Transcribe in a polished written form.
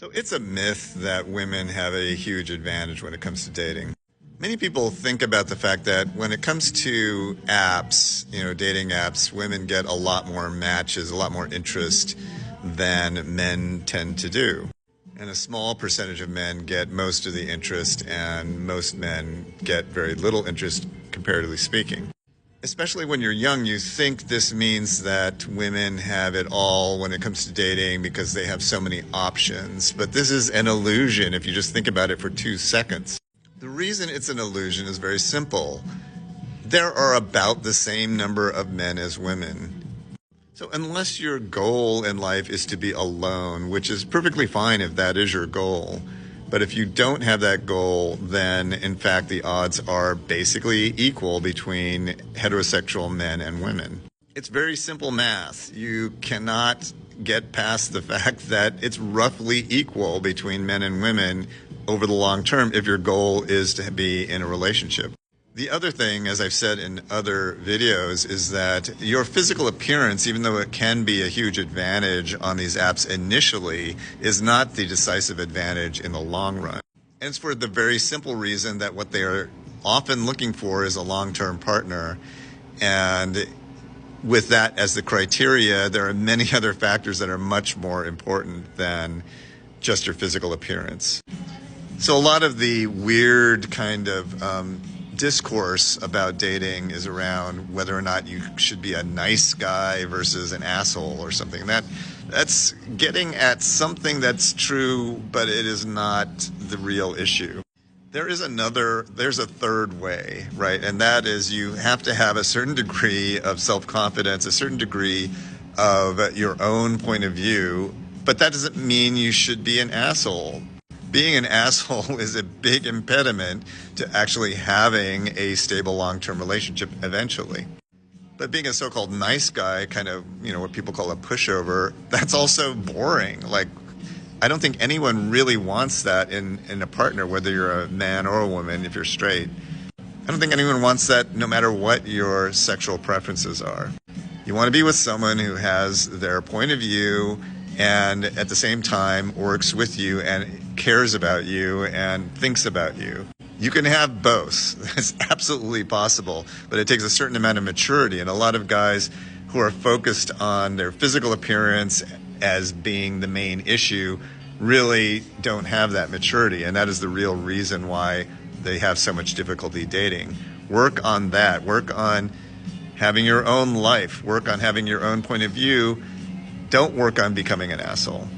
So it's a myth that women have a huge advantage when it comes to dating. Many people think about the fact that when it comes to apps, dating apps, women get a lot more matches, a lot more interest than men tend to do. And a small percentage of men get most of the interest, and most men get very little interest, comparatively speaking. Especially when you're young, you think this means that women have it all when it comes to dating because they have so many options. But this is an illusion if you just think about it for 2 seconds. The reason it's an illusion is very simple. There are about the same number of men as women. So unless your goal in life is to be alone, which is perfectly fine if that is your goal, but if you don't have that goal, then in fact the odds are basically equal between heterosexual men and women. It's very simple math. You cannot get past the fact that it's roughly equal between men and women over the long term if your goal is to be in a relationship. The other thing, as I've said in other videos, is that your physical appearance, even though it can be a huge advantage on these apps initially, is not the decisive advantage in the long run. And it's for the very simple reason that what they are often looking for is a long-term partner. And with that as the criteria, there are many other factors that are much more important than just your physical appearance. So a lot of the weird kind of discourse about dating is around whether or not you should be a nice guy versus an asshole or something. That's getting at something that's true, but it is not the real issue. There's a third way, right? And that is you have to have a certain degree of self-confidence, a certain degree of your own point of view, but that doesn't mean you should be an asshole. Being an asshole is a big impediment to actually having a stable long-term relationship eventually. But being a so-called nice guy, kind of, what people call a pushover, that's also boring. Like, I don't think anyone really wants that in a partner, whether you're a man or a woman, if you're straight. I don't think anyone wants that no matter what your sexual preferences are. You want to be with someone who has their point of view and at the same time works with you and cares about you and thinks about you. You can have both. That's absolutely possible, but it takes a certain amount of maturity. And a lot of guys who are focused on their physical appearance as being the main issue really don't have that maturity. And that is the real reason why they have so much difficulty dating. Work on that. Work on having your own life. Work on having your own point of view. Don't work on becoming an asshole.